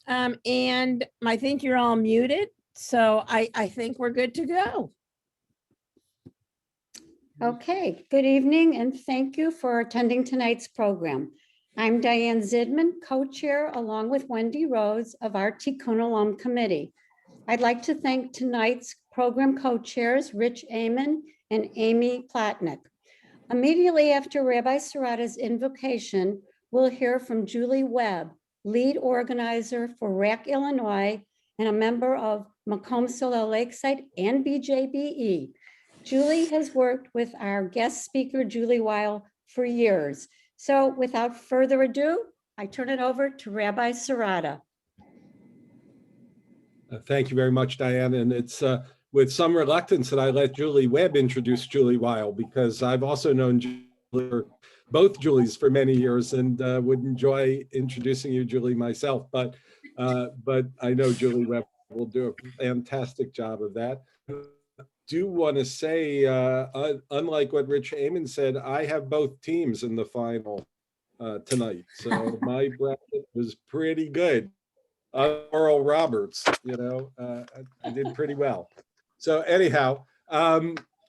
And I think you're all muted, so I think we're good to go. Okay, good evening and thank you for attending tonight's program. I'm Diane Zidman, co-chair along with Wendy Rose of our Tikkun Olam committee. I'd like to thank tonight's program co-chairs, Rich Amen and Amy Platnick. Immediately after Rabbi Serrata's invocation, we'll hear from Julie Webb, lead organizer for RAC Illinois and a member of Macomb Solar Lakeside and BJBE. Julie has worked with our guest speaker, Julie Weil, for years. So without further ado, I turn it over to Rabbi Serrata. Thank you very much, Diane. And it's with some reluctance that I let Julie Webb introduce Julie Weil, because I've also known both Julies for many years and would enjoy introducing you, Julie, myself. But I know Julie Webb will do a fantastic job of that. Do want to say, unlike what Rich Amen said, I have both teams in the final tonight. So my bracket was pretty good. Oral Roberts, I did pretty well. So anyhow,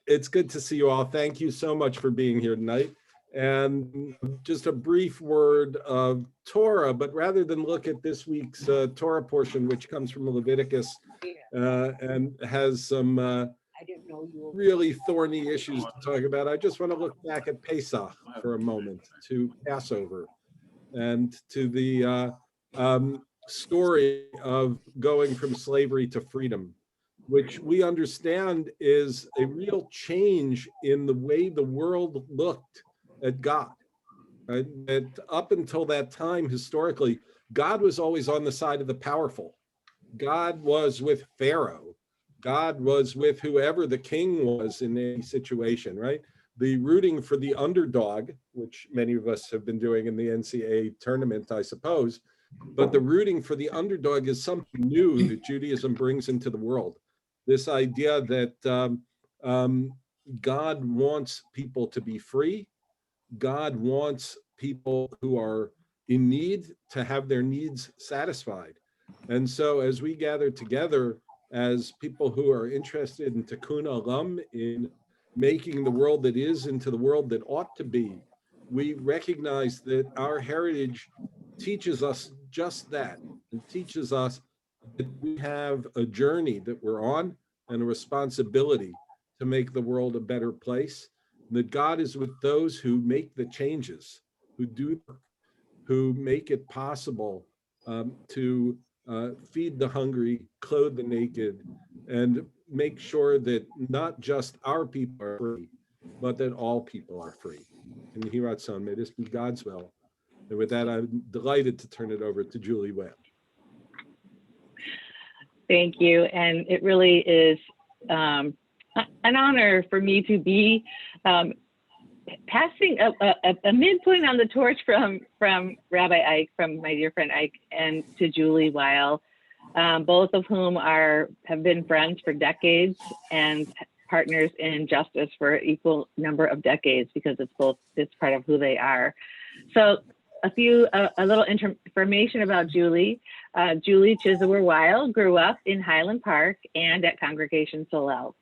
it's good to see you all. Thank you so much for being here tonight. And just a brief word of Torah, but rather than look at this week's Torah portion, which comes from Leviticus and has some really thorny issues to talk about, I just want to look back at Pesach for a moment, to Passover, and to the story of going from slavery to freedom, which we understand is a real change in the way the world looked at God. Right? That up until that time, historically, God was always on the side of the powerful. God was with Pharaoh. God was with whoever the king was in any situation, right? The rooting for the underdog, which many of us have been doing in the NCAA tournament, I suppose, but the rooting for the underdog is something new that Judaism brings into the world. This idea that God wants people to be free. God wants people who are in need to have their needs satisfied. And so as we gather together as people who are interested in Tikkun Olam, in making the world that is into the world that ought to be, we recognize that our heritage teaches us just that. It teaches us that we have a journey that we're on and a responsibility to make the world a better place. And that God is with those who make the changes, who make it possible to feed the hungry, clothe the naked, and make sure that not just our people are free, but that all people are free. And Yehi Ratzon, may this be God's will. And with that, I'm delighted to turn it over to Julie Webb. Thank you. And it really is an honor for me to be passing a midpoint on the torch from Rabbi Ike, from my dear friend Ike, and to Julie Weil, both of whom have been friends for decades and partners in justice for an equal number of decades, because it's part of who they are. So a little information about Julie. Julie Chizower Weil grew up in Highland Park and at Congregation Solel.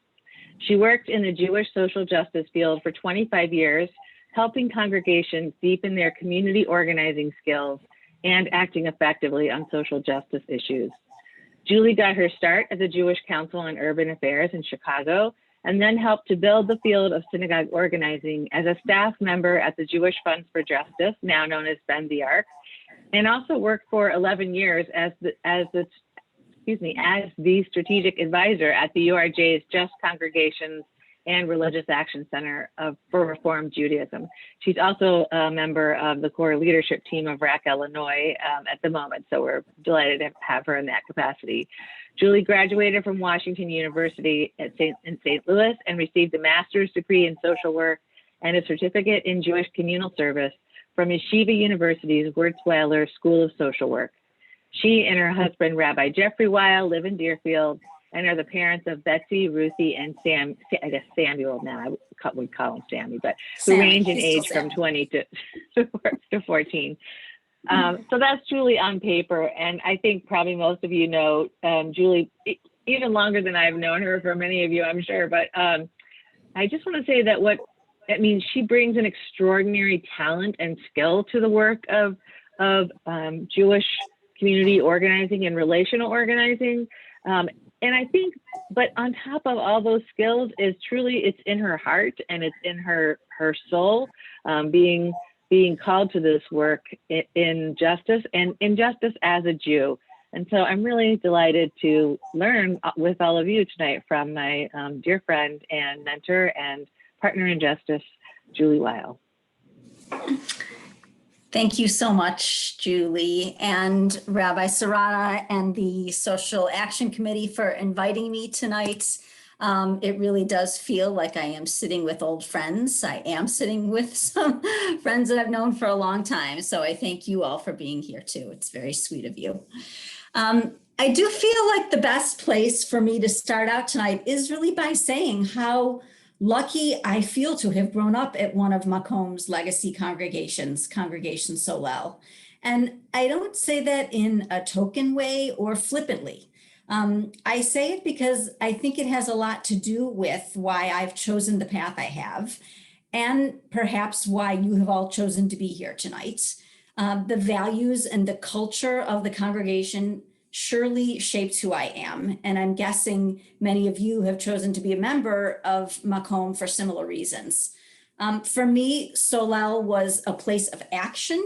She worked in the Jewish social justice field for 25 years, helping congregations deepen their community organizing skills and acting effectively on social justice issues. Julie got her start at the Jewish Council on Urban Affairs in Chicago, and then helped to build the field of synagogue organizing as a staff member at the Jewish Funds for Justice, now known as Bend the Arc, and also worked for 11 years as the strategic advisor at the URJ's Just Congregations and Religious Action Center for Reform Judaism. She's also a member of the core leadership team of RAC Illinois at the moment, so we're delighted to have her in that capacity. Julie graduated from Washington University in St. Louis and received a master's degree in social work and a certificate in Jewish communal service from Yeshiva University's Wurzweiler School of Social Work. She and her husband, Rabbi Jeffrey Weil, live in Deerfield and are the parents of Betsy, Ruthie, and Samuel now. I would call him Sammy, but who range in age from 20 to 14. So that's Julie on paper. And I think probably most of you know Julie even longer than I've known her, for many of you, I'm sure. But I just want to say that she brings an extraordinary talent and skill to the work of Jewish community organizing and relational organizing. And I think, but on top of all those skills is truly, it's in her heart and it's in her soul, being called to this work in justice and in justice as a Jew. And so I'm really delighted to learn with all of you tonight from my dear friend and mentor and partner in justice, Julie Weil. Thank you so much, Julie, and Rabbi Serrana and the Social Action Committee for inviting me tonight. It really does feel like I am sitting with old friends. I am sitting with some friends that I've known for a long time. So I thank you all for being here too. It's very sweet of you. I do feel like the best place for me to start out tonight is really by saying how lucky I feel to have grown up at one of Makom's legacy congregations, Congregation Solel. And I don't say that in a token way or flippantly. I say it because I think it has a lot to do with why I've chosen the path I have, and perhaps why you have all chosen to be here tonight. The values and the culture of the congregation surely shaped who I am. And I'm guessing many of you have chosen to be a member of Makom for similar reasons. For me, Solel was a place of action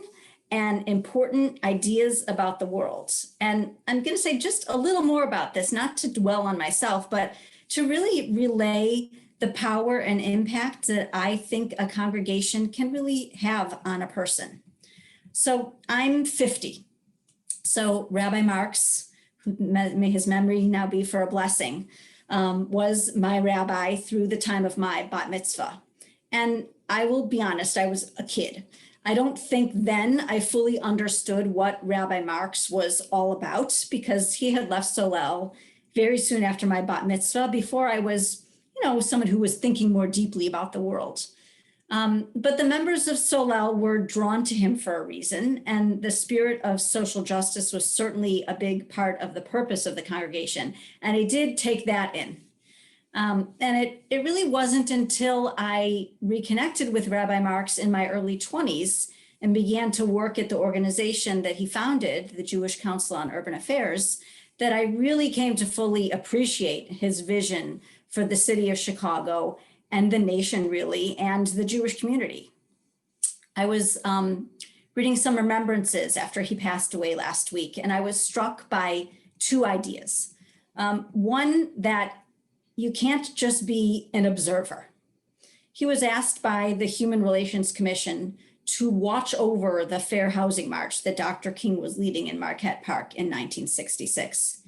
and important ideas about the world. And I'm going to say just a little more about this, not to dwell on myself, but to really relay the power and impact that I think a congregation can really have on a person. So I'm 50. So Rabbi Marks, who may his memory now be for a blessing, was my rabbi through the time of my bat mitzvah. And I will be honest, I was a kid. I don't think then I fully understood what Rabbi Marks was all about, because he had left Solel very soon after my bat mitzvah, before I was, someone who was thinking more deeply about the world. But the members of Solel were drawn to him for a reason, and the spirit of social justice was certainly a big part of the purpose of the congregation, and I did take that in. And it really wasn't until I reconnected with Rabbi Marks in my early 20s and began to work at the organization that he founded, the Jewish Council on Urban Affairs, that I really came to fully appreciate his vision for the city of Chicago and the nation, really, and the Jewish community. I was reading some remembrances after he passed away last week, and I was struck by two ideas. One, that you can't just be an observer. He was asked by the Human Relations Commission to watch over the Fair Housing March that Dr. King was leading in Marquette Park in 1966.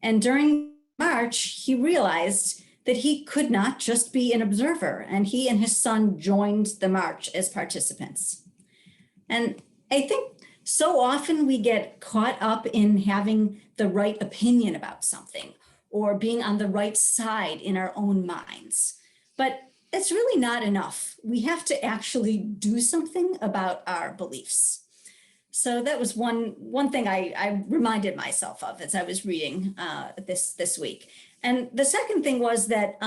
And during March, he realized that he could not just be an observer, and he and his son joined the march as participants. And I think so often we get caught up in having the right opinion about something or being on the right side in our own minds. But it's really not enough. We have to actually do something about our beliefs. So that was one thing I reminded myself of as I was reading this week. And the second thing was that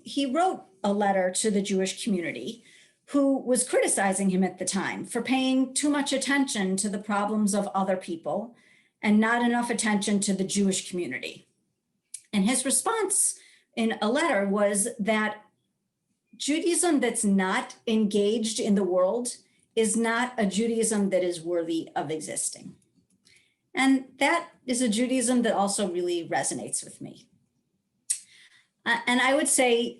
he wrote a letter to the Jewish community who was criticizing him at the time for paying too much attention to the problems of other people and not enough attention to the Jewish community. And his response in a letter was that Judaism that's not engaged in the world is not a Judaism that is worthy of existing. And that is a Judaism that also really resonates with me. And I would say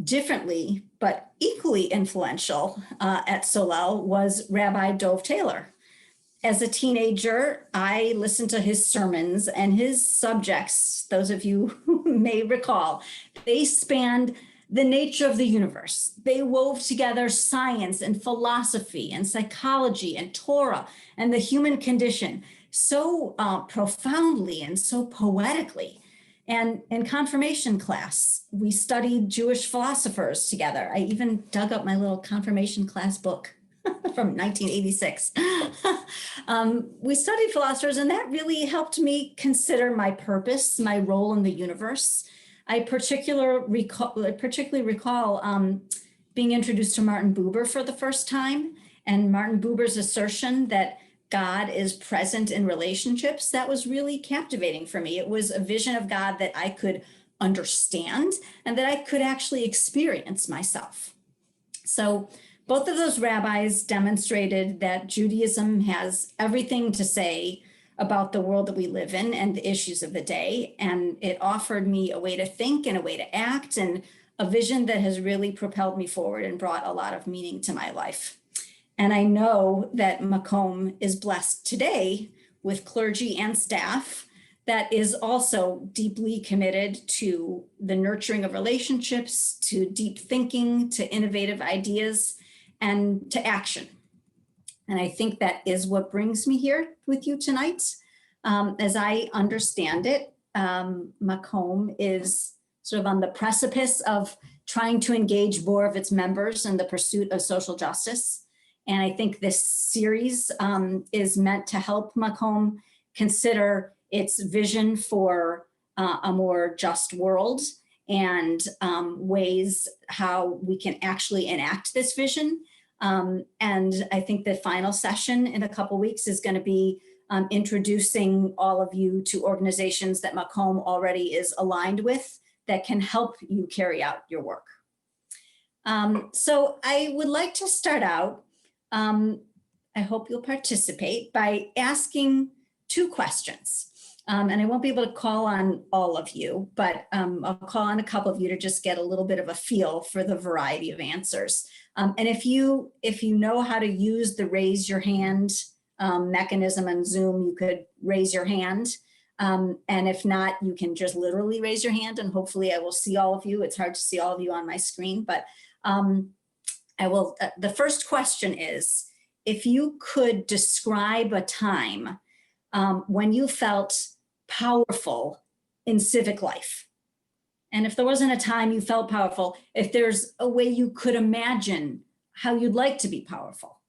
differently, but equally influential at Solel was Rabbi Dov Taylor. As a teenager, I listened to his sermons, and his subjects, those of you who may recall, they spanned the nature of the universe. They wove together science and philosophy and psychology and Torah and the human condition so profoundly and so poetically. And in confirmation class, we studied Jewish philosophers together. I even dug up my little confirmation class book from 1986. We studied philosophers, and that really helped me consider my purpose, my role in the universe. I particularly recall being introduced to Martin Buber for the first time, and Martin Buber's assertion that God is present in relationships. That was really captivating for me. It was a vision of God that I could understand and that I could actually experience myself. So both of those rabbis demonstrated that Judaism has everything to say about the world that we live in and the issues of the day. And it offered me a way to think and a way to act and a vision that has really propelled me forward and brought a lot of meaning to my life. And I know that Macomb is blessed today with clergy and staff that is also deeply committed to the nurturing of relationships, to deep thinking, to innovative ideas, and to action. And I think that is what brings me here with you tonight. As I understand it, Macomb is sort of on the precipice of trying to engage more of its members in the pursuit of social justice. And I think this series is meant to help Macomb consider its vision for a more just world and ways how we can actually enact this vision. And I think the final session in a couple weeks is going to be introducing all of you to organizations that Macomb already is aligned with that can help you carry out your work. So I would like to start out, I hope you'll participate, by asking two questions. And I won't be able to call on all of you, but I'll call on a couple of you to just get a little bit of a feel for the variety of answers. And if you know how to use the raise your hand mechanism on Zoom, you could raise your hand. And if not, you can just literally raise your hand and hopefully I will see all of you. It's hard to see all of you on my screen, but I will. The first question is, if you could describe a time when you felt powerful in civic life. And if there wasn't a time you felt powerful, if there's a way you could imagine how you'd like to be powerful.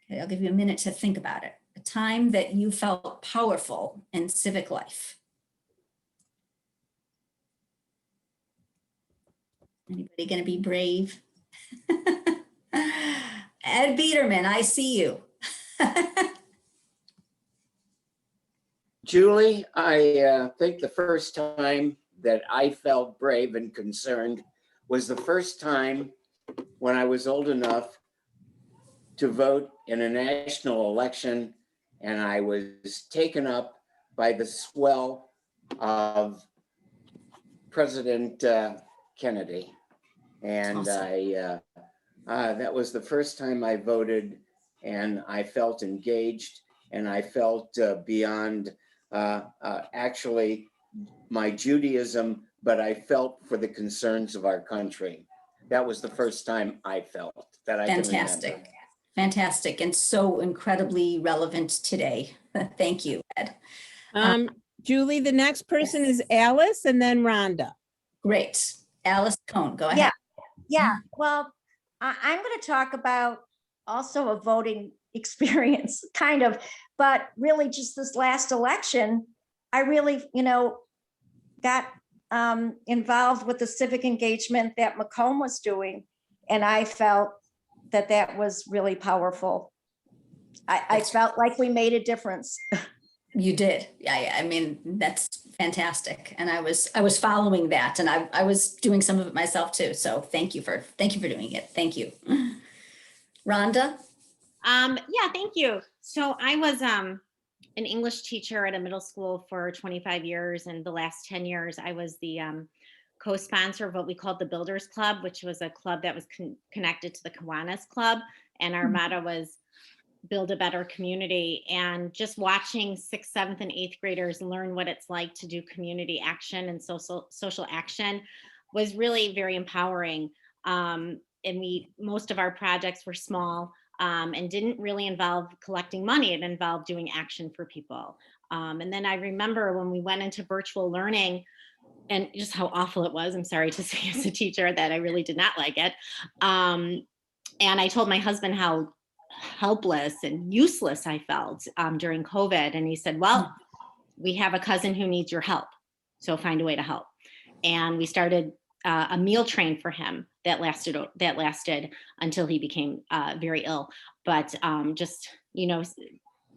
Okay, I'll give you a minute to think about it. A time that you felt powerful in civic life. Anybody gonna be brave? Ed Biederman, I see you. Julie, I think the first time that I felt brave and concerned was the first time when I was old enough to vote in a national election, and I was taken up by the swell of President Kennedy. And awesome. That was the first time I voted, and I felt engaged, and I felt beyond actually my Judaism, but I felt for the concerns of our country. That was the first time I felt that I Fantastic. Can remember. Fantastic, and so incredibly relevant today. Thank you, Ed. Julie, the next person is Alice and then Rhonda. Great. Alice Cohn, go ahead. Yeah. Well, I'm going to talk about also a voting experience, kind of, but really just this last election, I really, got involved with the civic engagement that Macomb was doing. And I felt that that was really powerful. I felt like we made a difference. You did. Yeah. I mean, that's fantastic. And I was following that, and I was doing some of it myself too. So thank you for doing it. Thank you. Rhonda? Yeah, thank you. So I was an English teacher at a middle school for 25 years. And the last 10 years, I was the co-sponsor of what we called the Builders Club, which was a club that was connected to the Kiwanis Club. And our motto was build a better community. And just watching 6th, 7th, and 8th graders learn what it's like to do community action and social action was really very empowering. And most of our projects were small and didn't really involve collecting money. It involved doing action for people. And then I remember when we went into virtual learning and just how awful it was. I'm sorry to say as a teacher that I really did not like it. And I told my husband how helpless and useless I felt during COVID. And he said, well, we have a cousin who needs your help. So find a way to help. And we started a meal train for him that lasted until he became very ill. But just,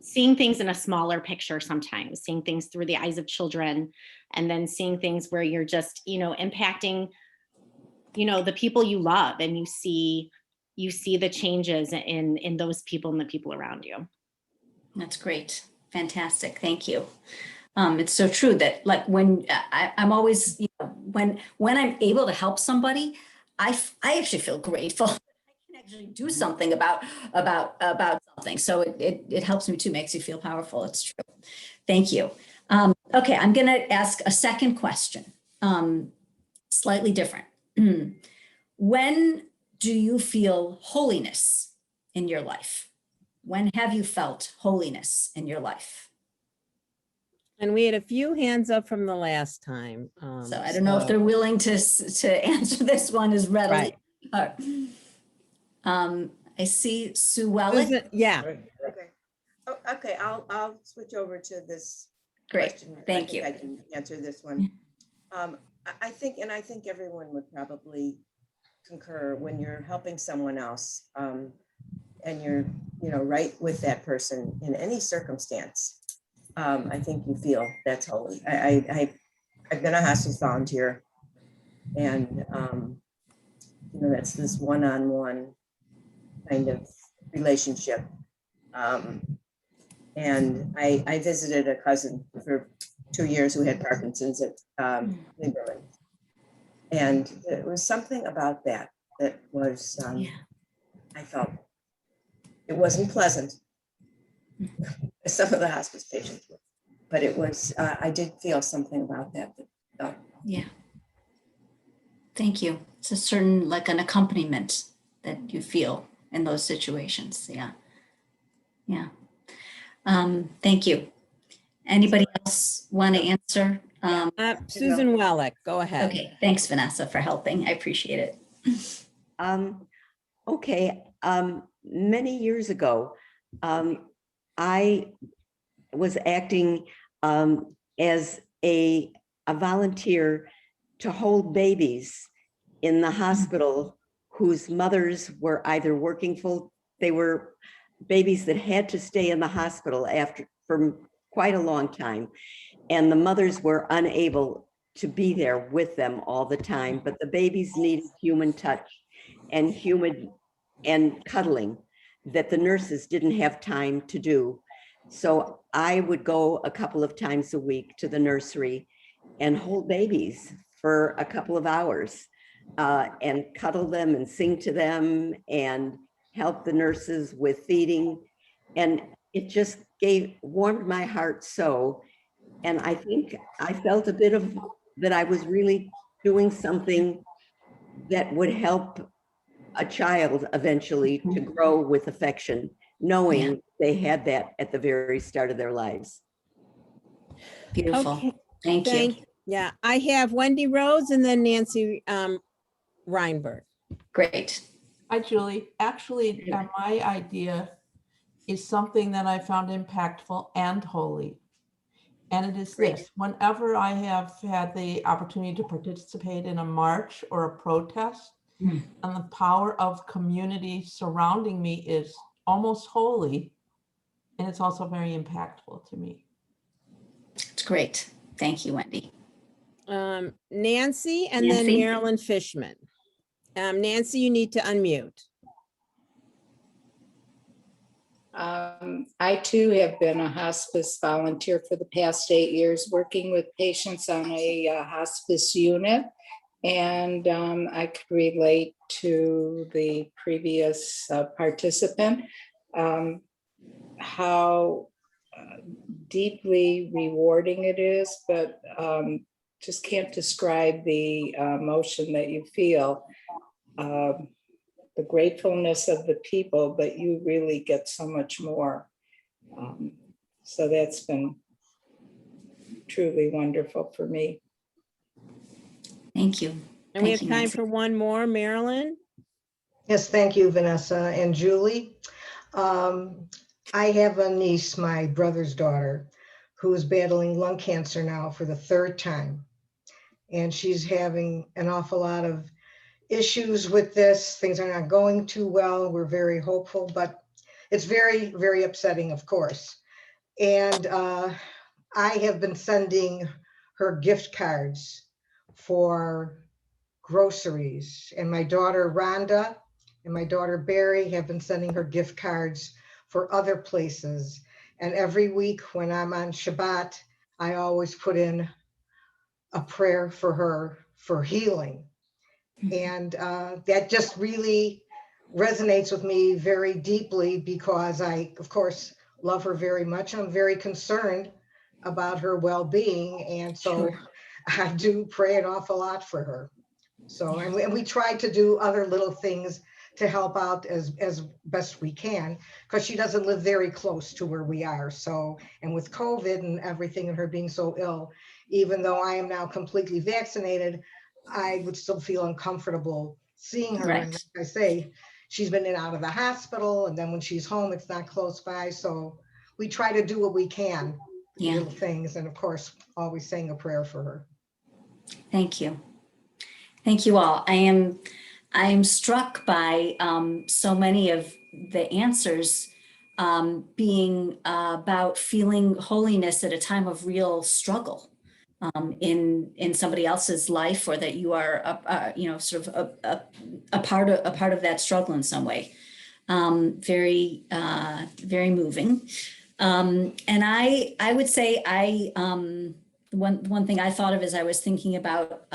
seeing things in a smaller picture sometimes, seeing things through the eyes of children, and then seeing things where you're just, impacting, the people you love, and you see the changes in those people and the people around you. That's great. Fantastic. Thank you. It's so true that like when I'm always, when I'm able to help somebody, I actually feel grateful. I can actually do something about something. So it helps me too, makes you feel powerful. It's true. Thank you. Okay, I'm going to ask a second question, slightly different. When do you feel holiness in your life? When have you felt holiness in your life? And we had a few hands up from the last time. So I don't know if they're willing to answer this one as readily. Right. I see Sue Wellick. Susan, yeah. Okay. Oh, okay, I'll switch over to this. Great, question. thank I think you. I can answer this one. I think everyone would probably concur when you're helping someone else, and you're, right with that person in any circumstance. I think you feel that's holy. I've been a hospice volunteer, and that's this one-on-one kind of relationship. And I visited a cousin for 2 years who had Parkinson's at Lieberman. And it was something about that was, I felt it wasn't pleasant. Some of the hospice patients were, but it was, I did feel something about that. Yeah. Thank you. It's a certain, like an accompaniment that you feel in those situations. Yeah. Yeah. Thank you. Anybody else want to answer? Susan Wellick, go ahead. Okay. Thanks, Vanessa, for helping. I appreciate it. Okay. Many years ago, I was acting as a volunteer to hold babies in the hospital whose mothers were either working they were babies that had to stay in the hospital for quite a long time. And the mothers were unable to be there with them all the time, but the babies needed human touch and cuddling that the nurses didn't have time to do. So I would go a couple of times a week to the nursery and hold babies for a couple of hours and cuddle them and sing to them and help the nurses with feeding. And it just warmed my heart so. And I think I felt a bit of that I was really doing something that would help a child eventually to grow with affection, knowing they had that at the very start of their lives. Beautiful. Okay. Thank you. Yeah, I have Wendy Rose and then Nancy Reinberg. Great. Hi, Julie. Actually, my idea is something that I found impactful and holy. And it is Great. this: whenever I have had the opportunity to participate in a march or a protest, and the power of community surrounding me is almost holy. And it's also very impactful to me. It's great. Thank you, Wendy. Nancy and then Nancy. Marilyn Fishman. Nancy, you need to unmute. I too have been a hospice volunteer for the past 8 years, working with patients on a hospice unit. And I could relate to the previous participant, how deeply rewarding it is, but just can't describe the emotion that you feel. The gratefulness of the people, but you really get so much more. So that's been truly wonderful for me. Thank you. And we have time for one more, Marilyn. Yes, thank you, Vanessa and Julie. I have a niece, my brother's daughter, who is battling lung cancer now for the third time. And she's having an awful lot of issues with this. Things are not going too well. We're very hopeful, but it's very, very upsetting, of course. And I have been sending her gift cards for groceries. And my daughter Rhonda and my daughter Barry have been sending her gift cards for other places. And every week when I'm on Shabbat, I always put in a prayer for her for healing. And that just really resonates with me very deeply because I, of course, love her very much. I'm very concerned about her well-being. And so Sure. I do pray an awful lot for her. So, and we try to do other little things to help out as best we can, because she doesn't live very close to where we are. So, and with COVID and everything and her being so ill, even though I am now completely vaccinated, I would still feel uncomfortable seeing her. And Right. like I say, she's been in and out of the hospital, and then when she's home, it's not close by. So we try to do what we can, Yeah. little things, and of course, always saying a prayer for her. Thank you. Thank you all. I am struck by so many of the answers being about feeling holiness at a time of real struggle in somebody else's life, or that you are sort of a part of that struggle in some way. Very very moving. And I would say one thing I thought of as I was thinking about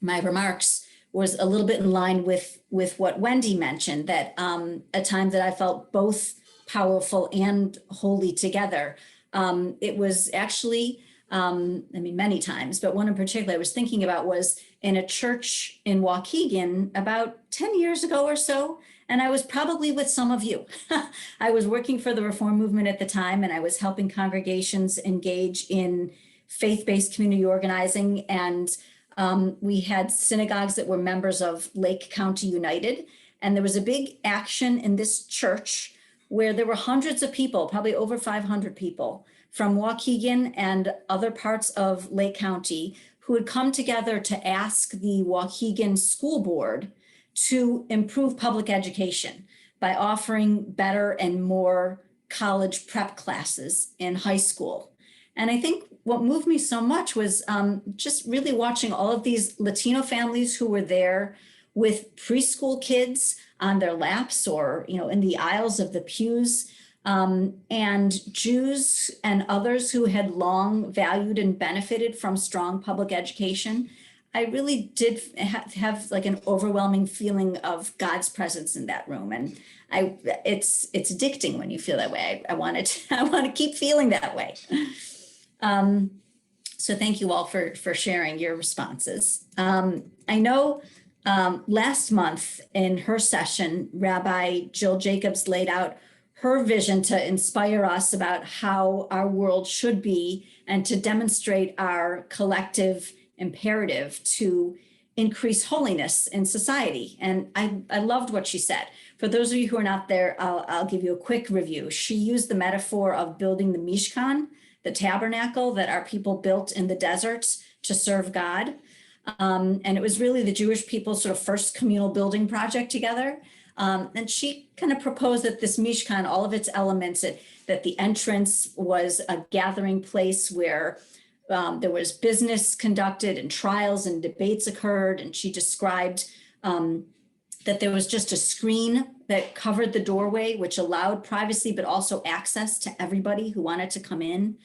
my remarks was a little bit in line with what Wendy mentioned, that a time that I felt both powerful and holy together. It was actually, many times, but one in particular I was thinking about was in a church in Waukegan about 10 years ago or so. And I was probably with some of you. I was working for the Reform Movement at the time, and I was helping congregations engage in faith-based community organizing. And we had synagogues that were members of Lake County United. And there was a big action in this church where there were hundreds of people, probably over 500 people from Waukegan and other parts of Lake County, who had come together to ask the Waukegan School Board to improve public education by offering better and more college prep classes in high school. And I think what moved me so much was just really watching all of these Latino families who were there with preschool kids on their laps or, in the aisles of the pews, and Jews and others who had long valued and benefited from strong public education. I really did have like an overwhelming feeling of God's presence in that room. And it's addicting when you feel that way. I want to keep feeling that way. So thank you all for sharing your responses. I know last month in her session, Rabbi Jill Jacobs laid out her vision to inspire us about how our world should be and to demonstrate our collective imperative to increase holiness in society. And I loved what she said. For those of you who are not there, I'll give you a quick review. She used the metaphor of building the Mishkan, the tabernacle that our people built in the deserts to serve God. And it was really the Jewish people's sort of first communal building project together. And she kind of proposed that this Mishkan, all of its elements, that the entrance was a gathering place where there was business conducted and trials and debates occurred. And she described that there was just a screen that covered the doorway, which allowed privacy, but also access to everybody who wanted to come in.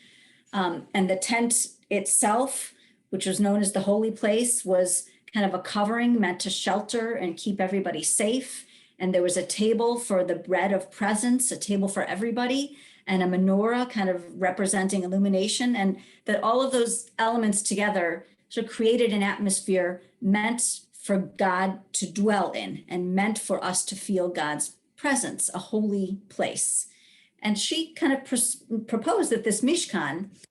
And the tent itself, which was known as the holy place, was kind of a covering meant to shelter and keep everybody safe. And there was a table for the bread of presence, a table for everybody, and a menorah kind of representing illumination. And that all of those elements together sort of created an atmosphere meant for God to dwell in and meant for us to feel God's presence, a holy place. And she kind of proposed that this Mishkan is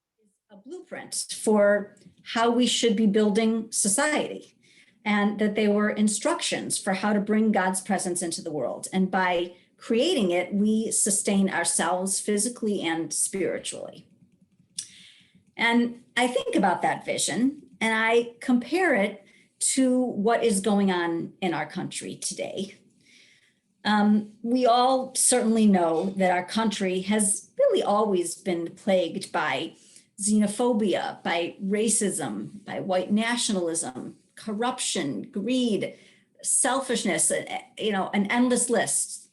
a blueprint for how we should be building society. and that they were instructions for how to bring God's presence into the world. And by creating it, we sustain ourselves physically and spiritually. And I think about that vision and I compare it to what is going on in our country today. We all certainly know that our country has really always been plagued by xenophobia, by racism, by white nationalism, corruption, greed, selfishness, an endless list.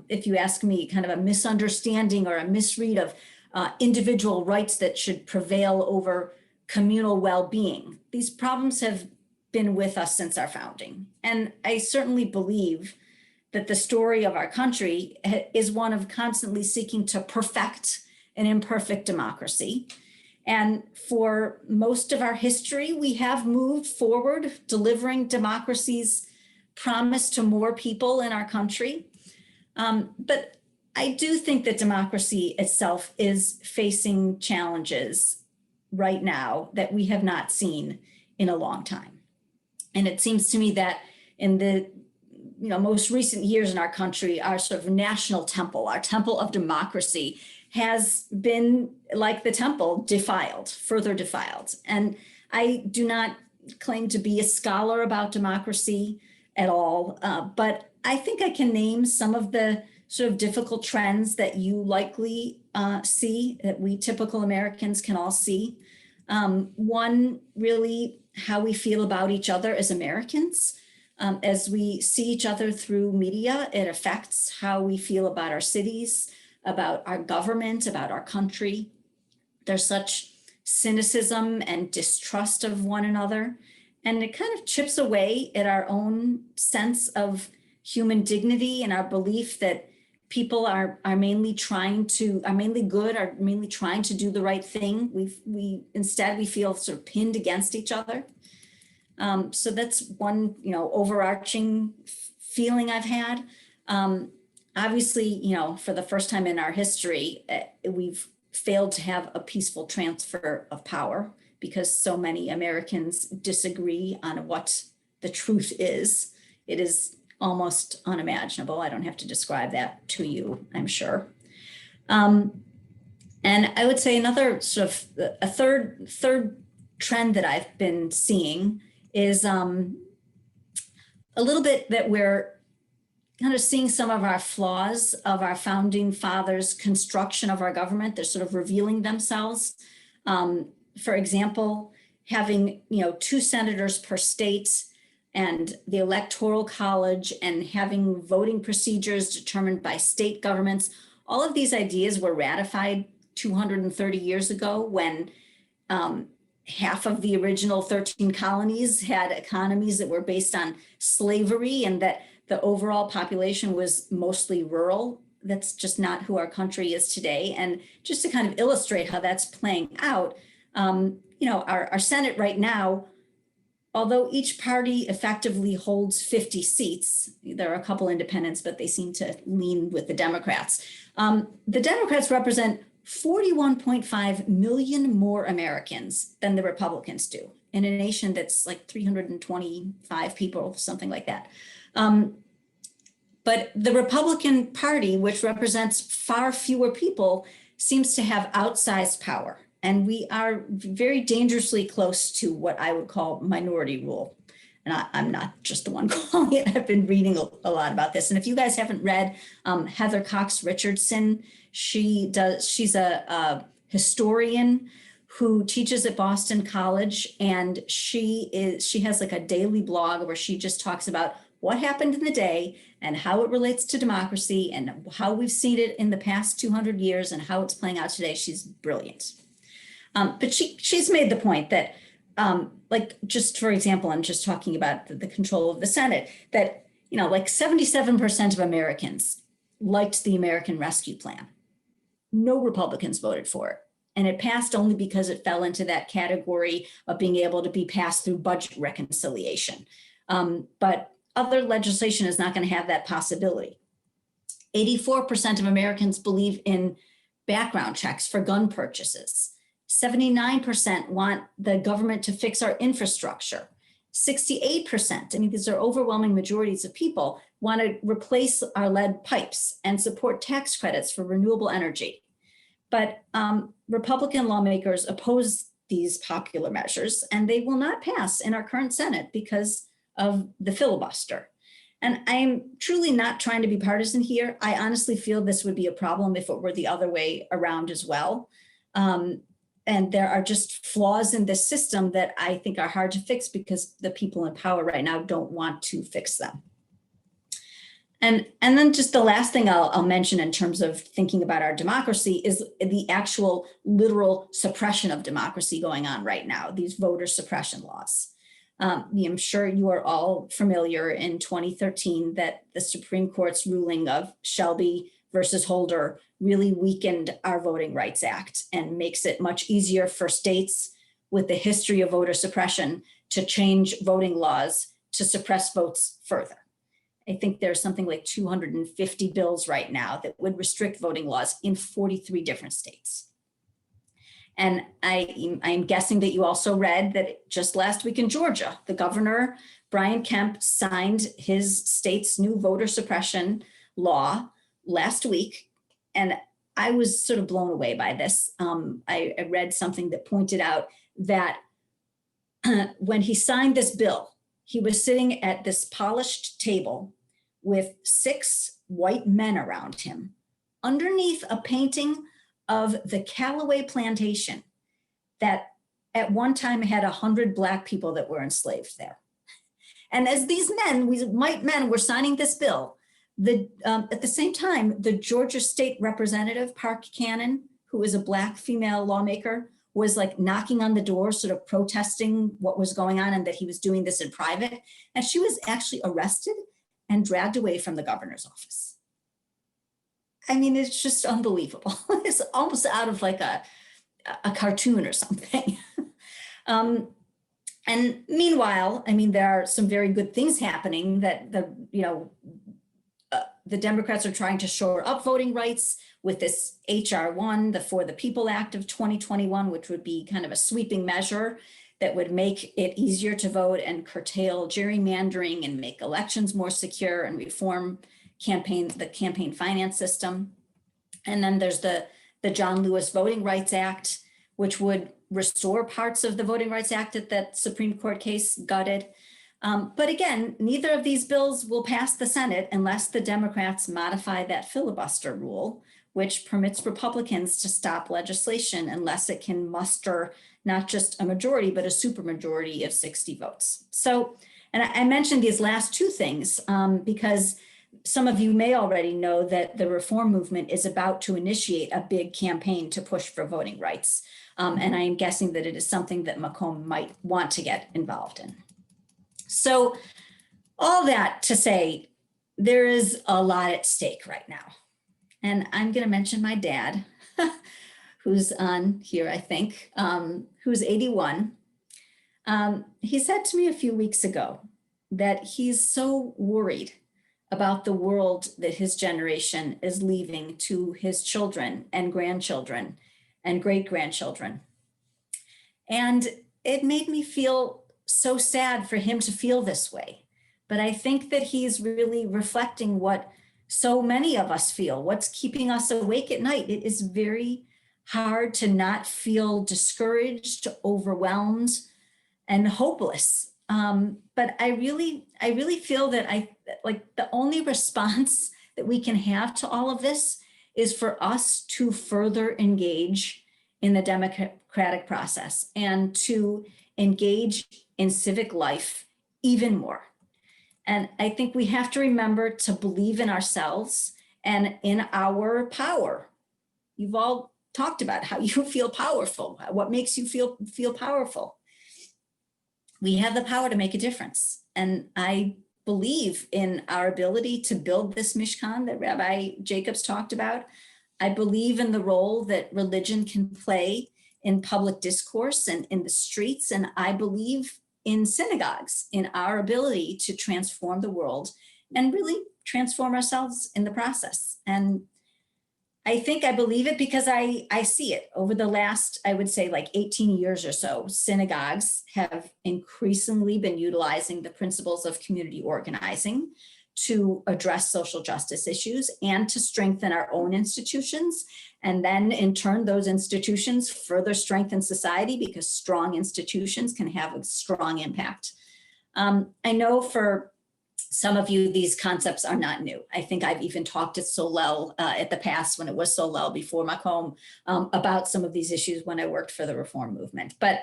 If you ask me, kind of a misunderstanding or a misread of individual rights that should prevail over communal well-being. These problems have been with us since our founding. And I certainly believe that the story of our country is one of constantly seeking to perfect an imperfect democracy. And for most of our history, we have moved forward, delivering democracy's promise to more people in our country. But I do think that democracy itself is facing challenges right now that we have not seen in a long time. And it seems to me that in the most recent years in our country, our sort of national temple, our temple of democracy, has been, like the temple, defiled, further defiled. And I do not claim to be a scholar about democracy at all, but I think I can name some of the sort of difficult trends that you likely see, that we typical Americans can all see. One, really how we feel about each other as Americans. As we see each other through media, it affects how we feel about our cities, about our government, about our country. There's such cynicism and distrust of one another, and it kind of chips away at our own sense of human dignity and our belief that people are mainly trying to do the right thing. Instead we feel sort of pinned against each other. So that's one, overarching feeling I've had. Obviously, for the first time in our history, we've failed to have a peaceful transfer of power because so many Americans disagree on what the truth is. It is almost unimaginable. I don't have to describe that to you, I'm sure. And I would say another sort of a third trend that I've been seeing is a little bit that we're kind of seeing some of our flaws of our founding fathers' construction of our government. They're sort of revealing themselves. For example, having 2 senators per state and the Electoral College and having voting procedures determined by state governments. All of these ideas were ratified 230 years ago when half of the original 13 colonies had economies that were based on slavery and that the overall population was mostly rural. That's just not who our country is today. And just to kind of illustrate how that's playing out, our Senate right now, although each party effectively holds 50 seats, there are a couple independents, but they seem to lean with the Democrats. The Democrats represent 41.5 million more Americans than the Republicans do in a nation that's like 325 people, something like that. But the Republican Party, which represents far fewer people, seems to have outsized power. And we are very dangerously close to what I would call minority rule. And I'm not just the one calling it. I've been reading a lot about this. And if you guys haven't read Heather Cox Richardson, she's a historian who teaches at Boston College. And she has like a daily blog where she just talks about what happened in the day and how it relates to democracy and how we've seen it in the past 200 years and how it's playing out today. She's brilliant. But she's made the point that, just for example, I'm just talking about the control of the Senate, that, 77% of Americans liked the American Rescue Plan. No Republicans voted for it. And it passed only because it fell into that category of being able to be passed through budget reconciliation. But other legislation is not going to have that possibility. 84% of Americans believe in background checks for gun purchases. 79% want the government to fix our infrastructure. 68%, I mean, these are overwhelming majorities of people, want to replace our lead pipes and support tax credits for renewable energy. But Republican lawmakers oppose these popular measures, and they will not pass in our current Senate because of the filibuster. And I'm truly not trying to be partisan here. I honestly feel this would be a problem if it were the other way around as well. And there are just flaws in this system that I think are hard to fix because the people in power right now don't want to fix them. And then just the last thing I'll mention in terms of thinking about our democracy is the actual literal suppression of democracy going on right now, these voter suppression laws. I'm sure you are all familiar in 2013 that the Supreme Court's ruling of Shelby versus Holder really weakened our Voting Rights Act and makes it much easier for states with the history of voter suppression to change voting laws to suppress votes further. I think there's something like 250 bills right now that would restrict voting laws in 43 different states. And I'm guessing that you also read that just last week in Georgia, the governor, Brian Kemp, signed his state's new voter suppression law last week. And I was sort of blown away by this. I read something that pointed out that when he signed this bill, he was sitting at this polished table with 6 white men around him underneath a painting of the Callaway plantation that at one time had 100 Black people that were enslaved there. And as these white men were signing this bill, at the same time, the Georgia State Representative, Park Cannon, who is a Black female lawmaker, was like knocking on the door, sort of protesting what was going on and that he was doing this in private. And she was actually arrested and dragged away from the governor's office. I mean, it's just unbelievable. It's almost out of like a cartoon or something. And meanwhile, I mean, there are some very good things happening that the Democrats are trying to shore up voting rights with this HR 1, the For the People Act of 2021, which would be kind of a sweeping measure that would make it easier to vote and curtail gerrymandering and make elections more secure and reform the campaign finance system. And then there's the John Lewis Voting Rights Act, which would restore parts of the Voting Rights Act that Supreme Court case gutted. But again, neither of these bills will pass the Senate unless the Democrats modify that filibuster rule, which permits Republicans to stop legislation unless it can muster not just a majority, but a supermajority of 60 votes. So, and I mentioned these last two things because some of you may already know that the reform movement is about to initiate a big campaign to push for voting rights. And I am guessing that it is something that Macomb might want to get involved in. So all that to say, there is a lot at stake right now. And I'm going to mention my dad, who's on here, I think, who's 81. He said to me a few weeks ago that he's so worried about the world that his generation is leaving to his children and grandchildren and great-grandchildren. And it made me feel so sad for him to feel this way. But I think that he's really reflecting what so many of us feel, what's keeping us awake at night. It is very hard to not feel discouraged, overwhelmed, and hopeless. But I really feel that the only response that we can have to all of this is for us to further engage in the democratic process and to engage in civic life even more. And I think we have to remember to believe in ourselves and in our power. You've all talked about how you feel powerful, what makes you feel powerful. We have the power to make a difference. And I believe in our ability to build this Mishkan that Rabbi Jacobs talked about. I believe in the role that religion can play in public discourse and in the streets. And I believe in synagogues, in our ability to transform the world and really transform ourselves in the process. And I think I believe it because I see it over the last, I would say like 18 years or so. Synagogues have increasingly been utilizing the principles of community organizing to address social justice issues and to strengthen our own institutions. And then in turn, those institutions further strengthen society because strong institutions can have a strong impact. I know for some of you, these concepts are not new. I think I've even talked to Solel at the past when it was Solel before Macomb about some of these issues when I worked for the reform movement. But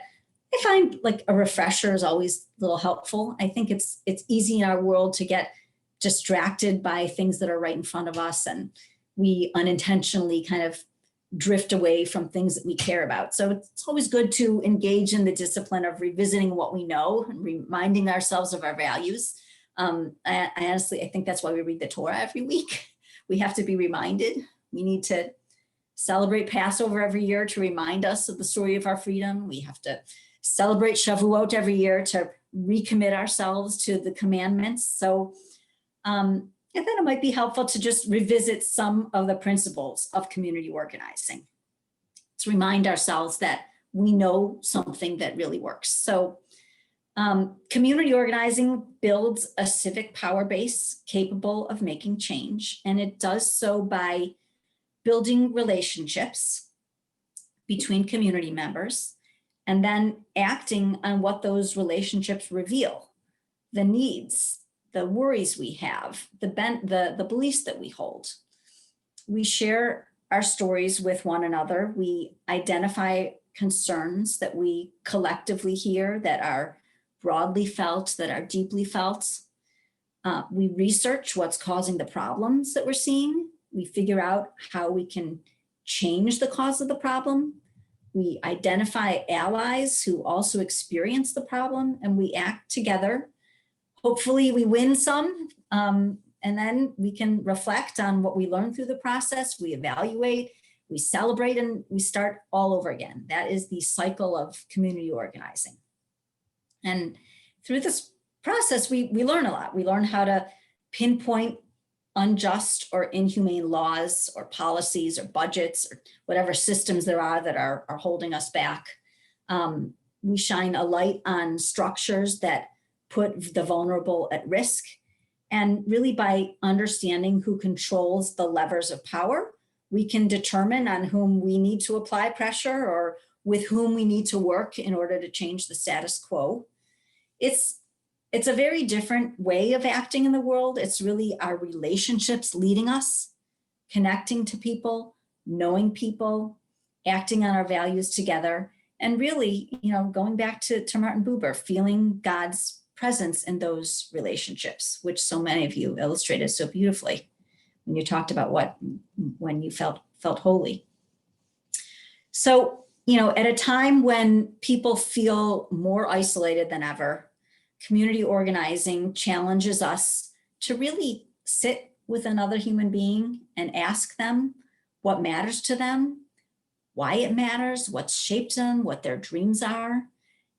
I find like a refresher is always a little helpful. I think it's easy in our world to get distracted by things that are right in front of us, and we unintentionally kind of drift away from things that we care about. So it's always good to engage in the discipline of revisiting what we know and reminding ourselves of our values. I honestly, I think that's why we read the Torah every week. We have to be reminded. We need to celebrate Passover every year to remind us of the story of our freedom. We have to celebrate Shavuot every year to recommit ourselves to the commandments. So I thought it might be helpful to just revisit some of the principles of community organizing, to remind ourselves that we know something that really works. So community organizing builds a civic power base capable of making change, and it does so by building relationships between community members and then acting on what those relationships reveal, the needs, the worries we have, the beliefs that we hold. We share our stories with one another. We identify concerns that we collectively hear that are broadly felt, that are deeply felt. We research what's causing the problems that we're seeing. We figure out how we can change the cause of the problem. We identify allies who also experience the problem, and we act together. Hopefully we win some, and then we can reflect on what we learned through the process. We evaluate, we celebrate, and we start all over again. That is the cycle of community organizing. And through this process, we learn a lot. We learn how to pinpoint unjust or inhumane laws or policies or budgets or whatever systems there are that are holding us back. We shine a light on structures that put the vulnerable at risk. And really by understanding who controls the levers of power, we can determine on whom we need to apply pressure or with whom we need to work in order to change the status quo. It's a very different way of acting in the world. It's really our relationships leading us, connecting to people, knowing people, acting on our values together, and really, going back to Martin Buber, feeling God's presence in those relationships, which so many of you illustrated so beautifully when you talked about when you felt holy. So, at a time when people feel more isolated than ever, community organizing challenges us to really sit with another human being and ask them what matters to them, why it matters, what shaped them, what their dreams are.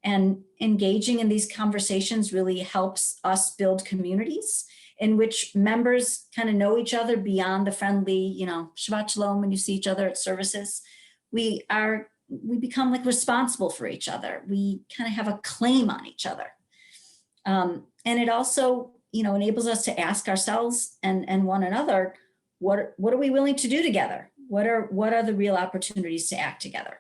And engaging in these conversations really helps us build communities in which members kind of know each other beyond the friendly, Shabbat Shalom when you see each other at services. We become like responsible for each other. We kind of have a claim on each other. And it also, enables us to ask ourselves and one another, what are we willing to do together? What are the real opportunities to act together?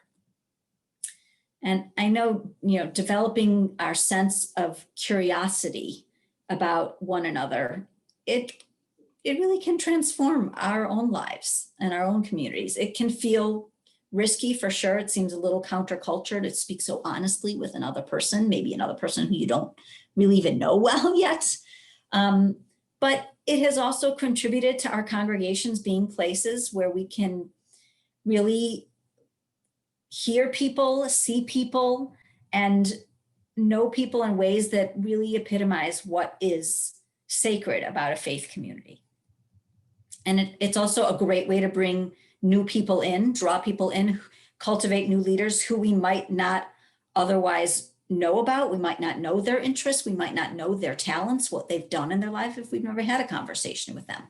And I know, developing our sense of curiosity about one another, it really can transform our own lives and our own communities. It can feel risky for sure. It seems a little counterculture to speak so honestly with another person, maybe another person who you don't really even know well yet. But it has also contributed to our congregations being places where we can really hear people, see people, and know people in ways that really epitomize what is sacred about a faith community. And it's also a great way to bring new people in, draw people in, cultivate new leaders who we might not otherwise know about. We might not know their interests. We might not know their talents, what they've done in their life if we've never had a conversation with them.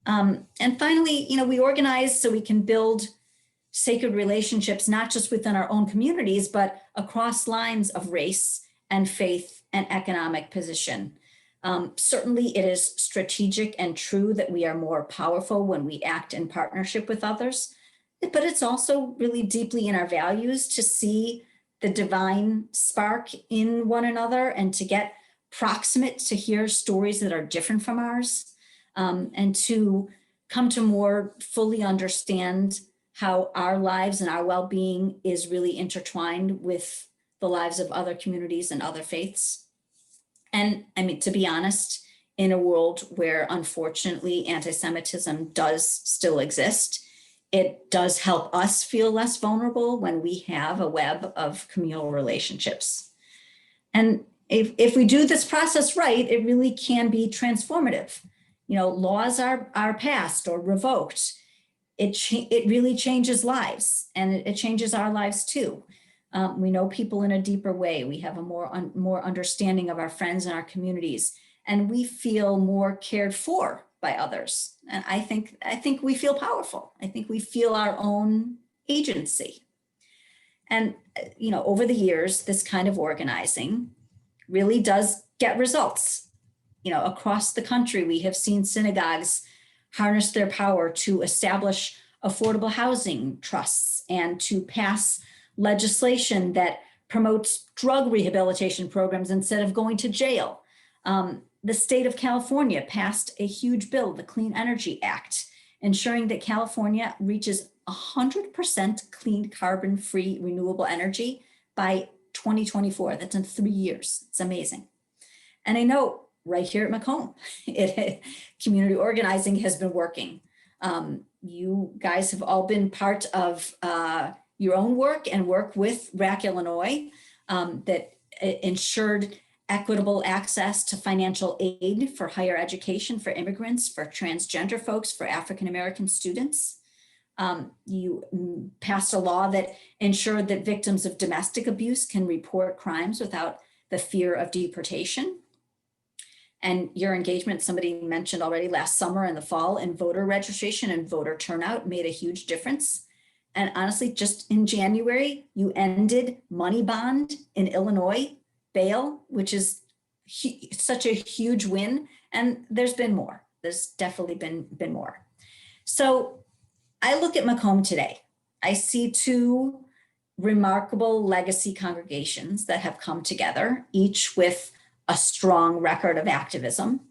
And finally, we organize so we can build sacred relationships, not just within our own communities, but across lines of race and faith and economic position. Certainly, it is strategic and true that we are more powerful when we act in partnership with others, but it's also really deeply in our values to see the divine spark in one another and to get proximate to hear stories that are different from ours, and to come to more fully understand how our lives and our well-being is really intertwined with the lives of other communities and other faiths. And I mean, to be honest, in a world where unfortunately anti-Semitism does still exist, it does help us feel less vulnerable when we have a web of communal relationships. And if we do this process right, it really can be transformative. Laws are passed or revoked. It really changes lives, and it changes our lives too. We know people in a deeper way. We have a more understanding of our friends and our communities, and we feel more cared for by others. And I think we feel powerful. I think we feel our own agency. And over the years, this kind of organizing really does get results. Across the country, we have seen synagogues harness their power to establish affordable housing trusts and to pass legislation that promotes drug rehabilitation programs instead of going to jail. The state of California passed a huge bill, the Clean Energy Act, ensuring that California reaches 100% clean carbon-free renewable energy by 2024. That's in 3 years. It's amazing. And I know right here at Macomb, community organizing has been working. You guys have all been part of your own work and work with RAC Illinois that ensured equitable access to financial aid for higher education for immigrants, for transgender folks, for African-American students. You passed a law that ensured that victims of domestic abuse can report crimes without the fear of deportation. And your engagement, somebody mentioned already last summer and the fall, in voter registration and voter turnout made a huge difference. And honestly, just in January, you ended money bond in Illinois, bail, which is such a huge win. And there's been more. There's definitely been more. So I look at Macomb today. I see two remarkable legacy congregations that have come together, each with a strong record of activism.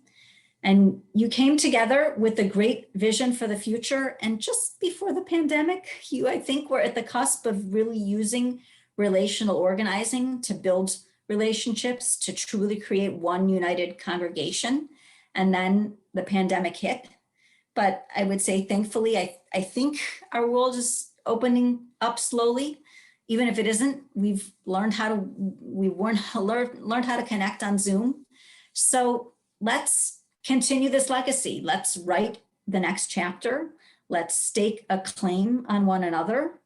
And you came together with a great vision for the future. And just before the pandemic, I think, were at the cusp of really using relational organizing to build relationships, to truly create one united congregation. And then the pandemic hit. But I would say, thankfully, I think our world is opening up slowly. Even if it isn't, we've learned how to connect on Zoom. So let's continue this legacy. Let's write the next chapter. Let's stake a claim on one another.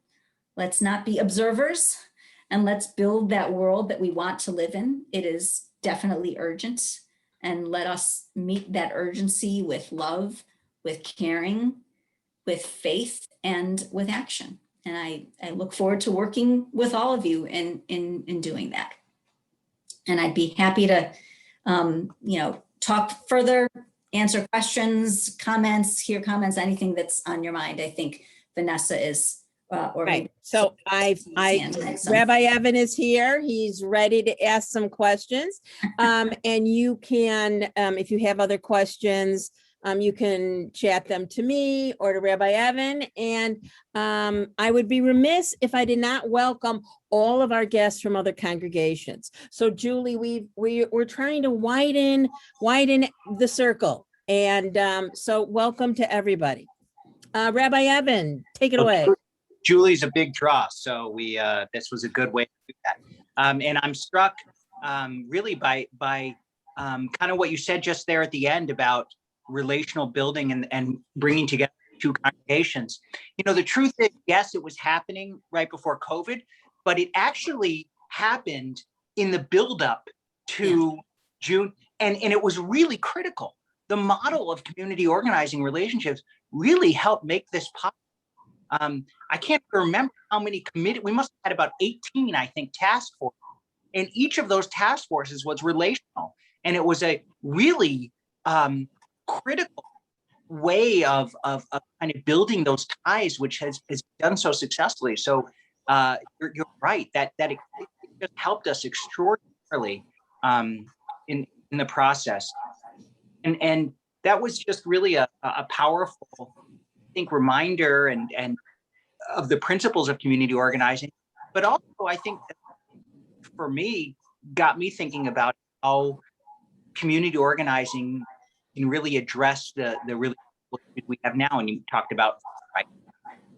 Let's not be observers, and let's build that world that we want to live in. It is definitely urgent, and let us meet that urgency with love, with caring, with faith, and with action. And I look forward to working with all of you in doing that. And I'd be happy to, talk further, answer questions, hear comments, anything that's on your mind. I think Vanessa is. Right. So Rabbi Evan is here. He's ready to ask some questions. And you can, if you have other questions, you can chat them to me or to Rabbi Evan. And I would be remiss if I did not welcome all of our guests from other congregations. So Julie, we're trying to widen the circle. And so welcome to everybody. Rabbi Evan, take it away. Julie's a big draw, so this was a good way to do that. And I'm struck really by kind of what you said just there at the end about relational building and bringing together two congregations. The truth is, yes, it was happening right before COVID, but it actually happened in the buildup to June, and it was really critical the model of community organizing relationships really helped make this possible. I can't remember how many we must have had about 18, I think, task forces. And each of those task forces was relational. And it was a really critical way of kind of building those ties, which has done so successfully. So you're right, that it just helped us extraordinarily in the process. And that was just really a powerful, I think, reminder and of the principles of community organizing. But also, I think that for me, got me thinking about how community organizing can really address the really we have now. And you talked about, right?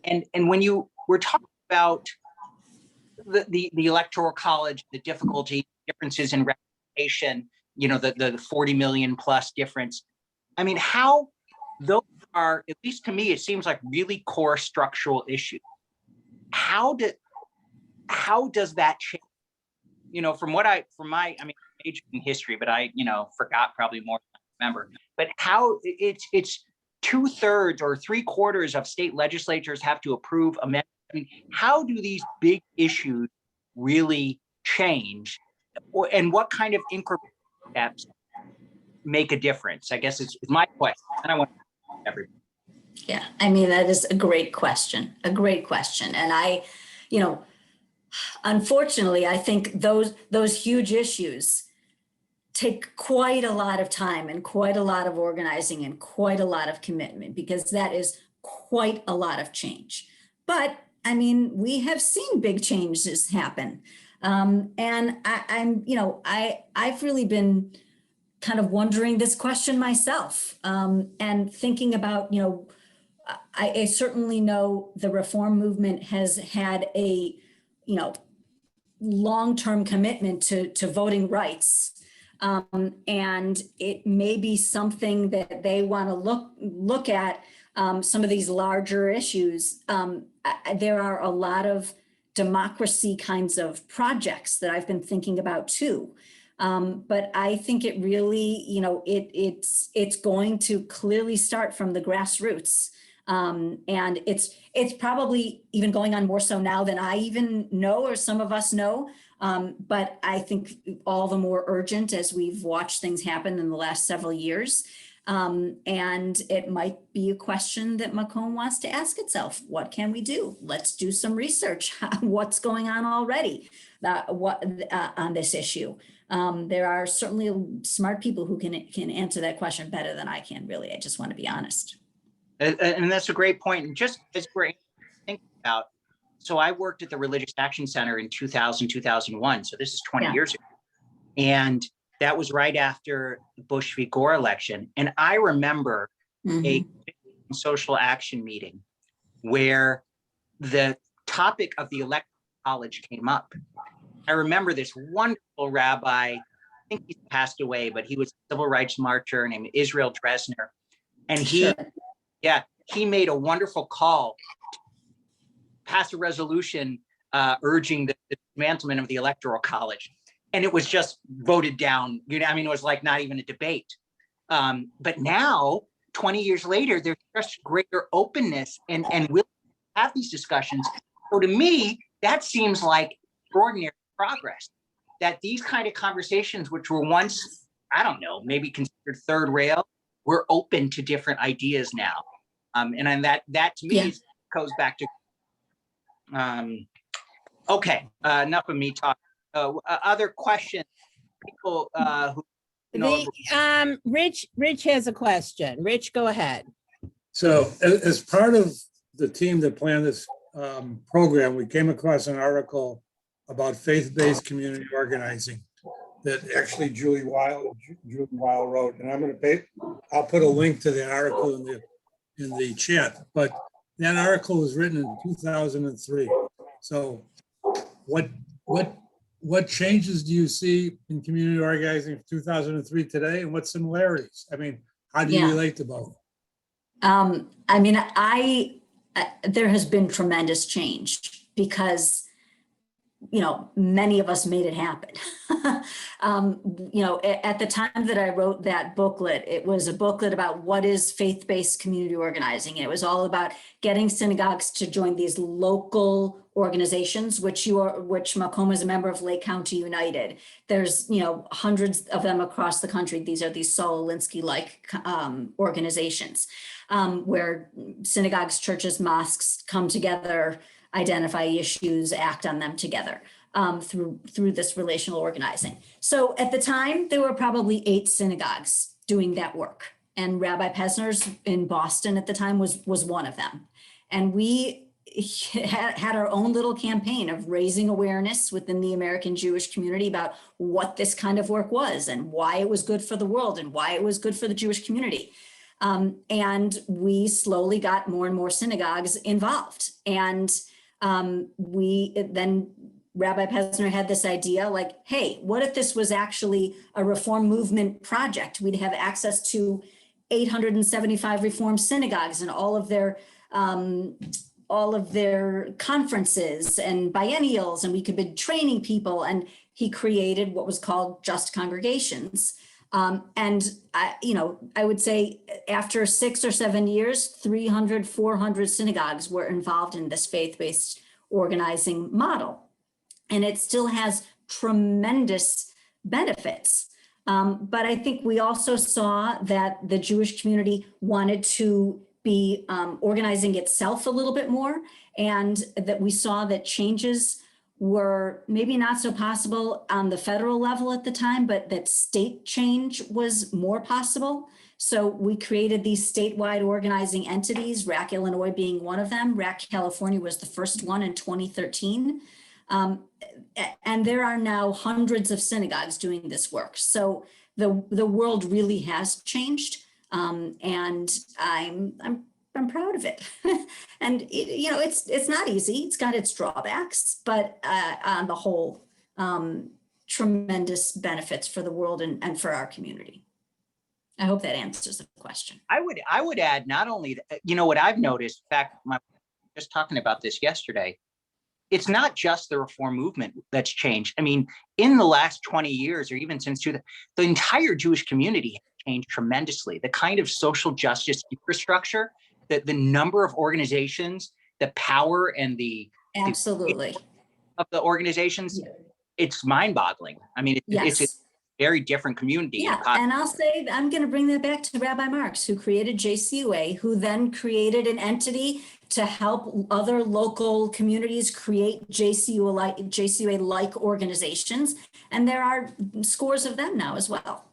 And when you were talking about the electoral college, the difficulty, differences in representation, the 40 million plus difference. I mean, how those are, at least to me, it seems like really core structural issues. How does that change? From my major in history, but I, forgot probably more than I remember. But how it's 2/3 or 3/4 of state legislatures have to approve amendments. I mean, how do these big issues really change, and what kind of incremental steps make a difference? I guess it's my question, and I want everybody. Yeah, I mean, that is a great question, And I, unfortunately, I think those huge issues take quite a lot of time and quite a lot of organizing and quite a lot of commitment, because that is quite a lot of change. But I mean, we have seen big changes happen. And I've really been kind of wondering this question myself, and thinking about, I certainly know the reform movement has had a, long-term commitment to voting rights. And it may be something that they want to look at, some of these larger issues. There are a lot of democracy kinds of projects that I've been thinking about too. But I think it really, it's going to clearly start from the grassroots. And it's probably even going on more so now than I even know, or some of us know. But I think all the more urgent as we've watched things happen in the last several years. And it might be a question that Macomb wants to ask itself. What can we do? Let's do some research. What's going on already on this issue? There are certainly smart people who can answer that question better than I can, really. I just want to be honest. And that's a great point. And just as we're thinking about, so I worked at the Religious Action Center in 2000, 2001. So this is 20 years ago. And that was right after the Bush v. Gore election. And I remember a social action meeting where the topic of the electoral college came up. I remember this wonderful rabbi, I think he's passed away, but he was a civil rights marcher named Israel Dresner. And he made a wonderful call to pass a resolution urging the dismantlement of the electoral college. And it was just voted down. It was like not even a debate. But now, 20 years later, there's just greater openness and will have these discussions. So to me, that seems like extraordinary progress, that these kind of conversations, which were once, I don't know, maybe considered third rail, we're open to different ideas now. And that to me goes back to, okay, enough of me talking. Other questions? People who Rich has a question. Rich, go ahead. So as part of the team that planned this program, we came across an article about faith-based community organizing that actually Julie Weil wrote, and I'll put a link to that article in the chat. But that article was written in 2003. So what changes do you see in community organizing in 2003 today, and what similarities? I mean, how do you relate to both? There has been tremendous change, because many of us made it happen. At the time that I wrote that booklet, it was a booklet about what is faith-based community organizing. And it was all about getting synagogues to join these local organizations, which Macomb is a member of Lake County United. There's, hundreds of them across the country. These are these Saul Alinsky-like organizations where synagogues, churches, mosques come together, identify issues, act on them together through this relational organizing. So at the time, there were probably 8 synagogues doing that work. And Rabbi Pesner's in Boston at the time was one of them. And we had our own little campaign of raising awareness within the American Jewish community about what this kind of work was and why it was good for the world and why it was good for the Jewish community. And we slowly got more and more synagogues involved. And then Rabbi Pesner had this idea like, hey, what if this was actually a reform movement project? We'd have access to 875 reform synagogues and all of their conferences and biennials, and we could be training people. And he created what was called Just Congregations. And I would say after 6 or 7 years, 300, 400 synagogues were involved in this faith-based organizing model. And it still has tremendous benefits. But I think we also saw that the Jewish community wanted to be organizing itself a little bit more, and that we saw that changes were maybe not so possible on the federal level at the time, but that state change was more possible. So we created these statewide organizing entities, RAC Illinois being one of them. RAC California was the first one in 2013. And there are now hundreds of synagogues doing this work. So the world really has changed. And I'm proud of it. And it's not easy. It's got its drawbacks, but on the whole, tremendous benefits for the world and for our community. I hope that answers the question. I would add not only what I've noticed. In fact, just talking about this yesterday. It's not just the reform movement that's changed. I mean, in the last 20 years, or even since the entire Jewish community has changed tremendously. The kind of social justice infrastructure, the number of organizations, the power and the absolutely of the organizations, it's mind-boggling. I mean, it's a very different community. Yeah, and I'll say, I'm going to bring that back to Rabbi Marks, who created JCUA, who then created an entity to help other local communities create JCUA-like organizations. And there are scores of them now as well.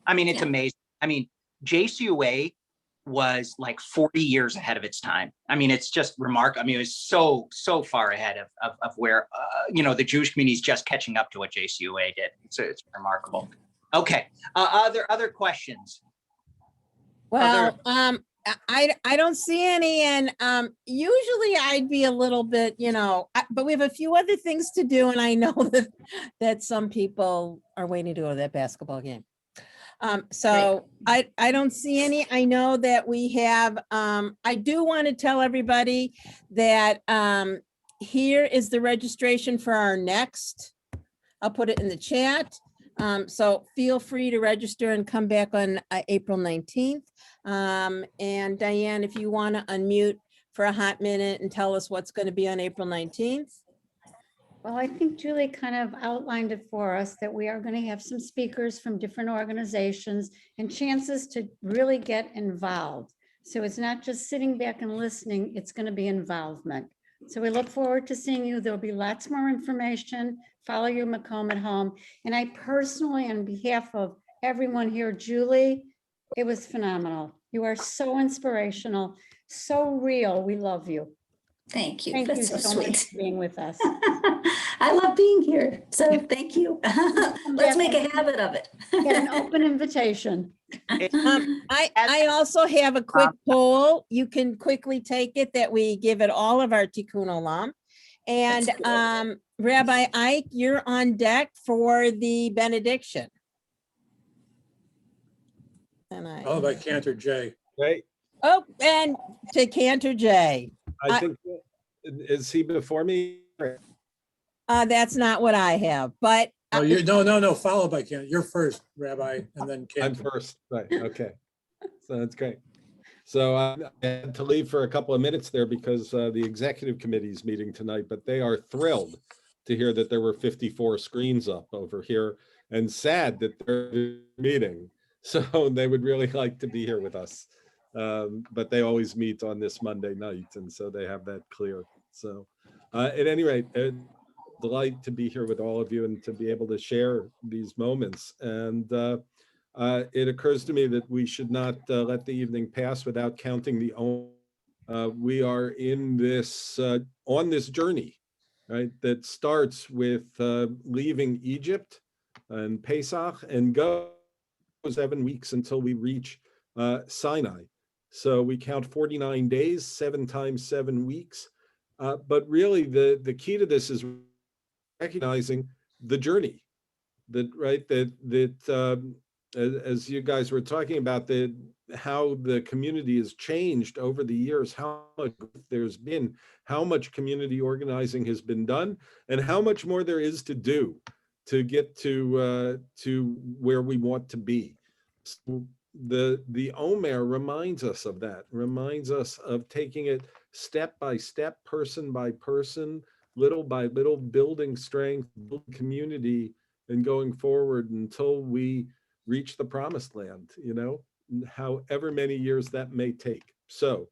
I mean, it's amazing. I mean, JCUA was like 40 years ahead of its time. I mean, it's just remarkable. I mean, it was so far ahead of where, the Jewish community is just catching up to what JCUA did. It's remarkable. Okay. Other questions? Well, I don't see any, and usually I'd be a little bit, but we have a few other things to do, and I know that some people are waiting to go to that basketball game. So I don't see any. I know that we have, I do want to tell everybody that here is the registration for our next, I'll put it in the chat. So feel free to register and come back on April 19th. And Diane, if you want to unmute for a hot minute and tell us what's going to be on April 19th. Well, I think Julie kind of outlined it for us that we are going to have some speakers from different organizations and chances to really get involved. So it's not just sitting back and listening, it's going to be involvement. So we look forward to seeing you. There'll be lots more information. Follow your Macomb at home. And I personally, on behalf of everyone here, Julie, it was phenomenal. You are so inspirational, so real. We love you. Thank you. Thank That's you so so much sweet for being with us. I love being here. So thank you. Let's make a habit of it. Get an open invitation. I also have a quick poll. You can quickly take it that we give it all of our Tikkun Olam. And Rabbi Ike, you're on deck for the benediction. Oh, by Cantor J. Right. Oh, and to Cantor J. I think, is he before me? That's not what I have, but Oh, you're, no, followed by Cantor. You're first, Rabbi, and then I'm Cantor. first, right, okay. So that's great. So I had to leave for a couple of minutes there because the executive committee is meeting tonight, but they are thrilled to hear that there were 54 screens up over here and sad that they're meeting. So they would really like to be here with us. But they always meet on this Monday night, and so they have that clear. So at any rate, delight to be here with all of you and to be able to share these moments. And it occurs to me that we should not let the evening pass without counting the we are in this on this journey, right? That starts with leaving Egypt and Pesach and go 7 weeks until we reach Sinai. So we count 49 days, 7 times 7 weeks. But really, the key to this is recognizing the journey. That right, as you guys were talking about how the community has changed over the years, how much there's been, how much community organizing has been done, and how much more there is to do to get to where we want to be. So the Omer reminds us of that, reminds us of taking it step by step, person by person, little by little, building strength, building community, and going forward until we reach the promised land, however many years that may take. So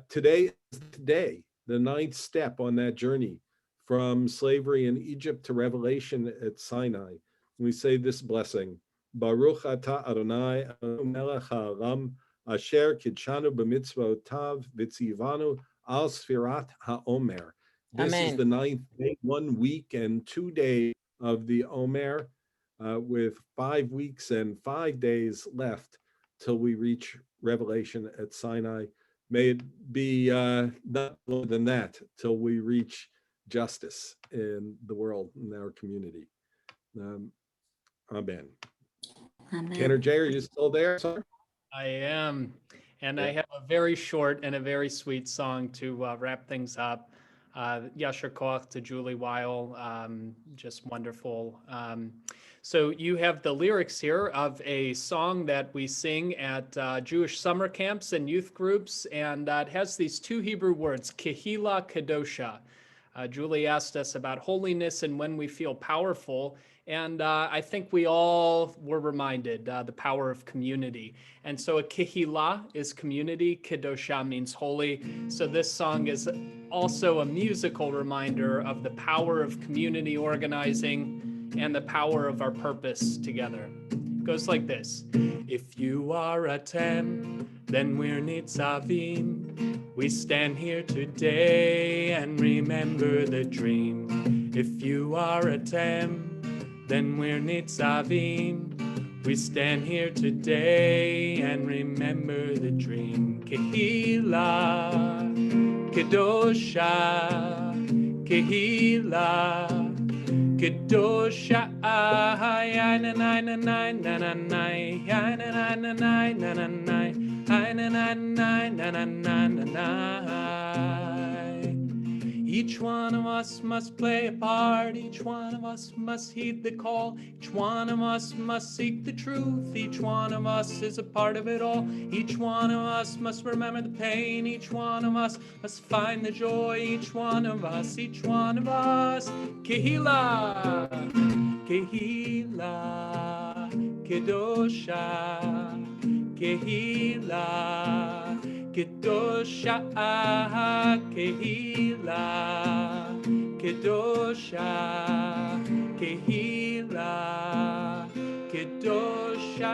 today is the day, the 9th step on that journey from slavery in Egypt to revelation at Sinai. We say this blessing, Baruch atah Adonai melech ha'olam, asher kidshanu b'mitzvotav v'tzivanu al sfirat ha'omer. This is the 9th day, 1 week and 2 days of the Omer, with 5 weeks and 5 days left till we reach revelation at Sinai. May it be not more than that till we reach justice in the world, in our community. Amen. Tanner J, are you still there, sir? I am. And I have a very short and a very sweet song to wrap things up. Yasher Koach to Julie Weil, just wonderful. So you have the lyrics here of a song that we sing at Jewish summer camps and youth groups, and it has these 2 Hebrew words, Kehila Kedosha. Julie asked us about holiness and when we feel powerful, and I think we all were reminded the power of community. And so a kehila is community, kedosha means holy. So this song is also a musical reminder of the power of community organizing and the power of our purpose together. It goes like this. If you are Atem, then we're Nitzavim. We stand here today and remember the dream. If you are Atem, then we're Nitzavim. We stand here today and remember the dream. Kehila, Kedosha, Kehila, Kedosha, each one of us must play a part, each one of us must heed the call, each one of us must seek the truth, each one of us is a part of it all, each one of us must remember the pain, each one of us must find the joy, each one of us, Kehila, Kehila, Kedosha, Kehila, Kedosha, Kehila, Kedosha, Kehila, Kedosha.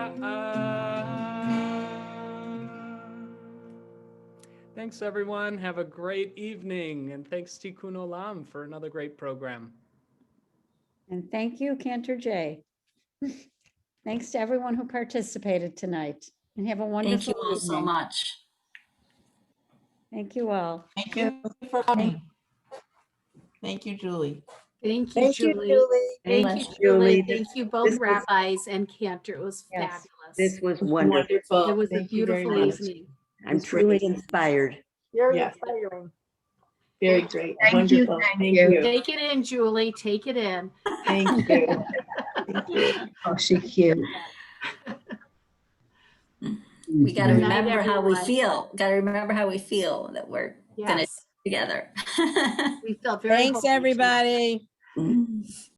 Thanks, everyone. Have a great evening. And thanks, Tikkun Olam, for another great program. And thank you, Cantor J. Thanks to everyone who participated tonight, and have a wonderful Thank you all so evening. much. Thank you all. Thank you for coming. Thank you, Julie. Thank you, Julie. Thank you, Julie. Thank you, both rabbis and Cantor. It was fabulous. This was wonderful. It was a beautiful evening. I'm truly inspired. Very inspiring. Very great. Thank you, Wonderful. thank Thank you. you. Take it in, Julie, take it in. Thank you. Thank you. Oh, she cute. We got to Good night, remember how we everyone. feel. Got to remember how we feel that we're gonna Yes, together. we felt very. Thanks, hopeful tonight. everybody. Mm.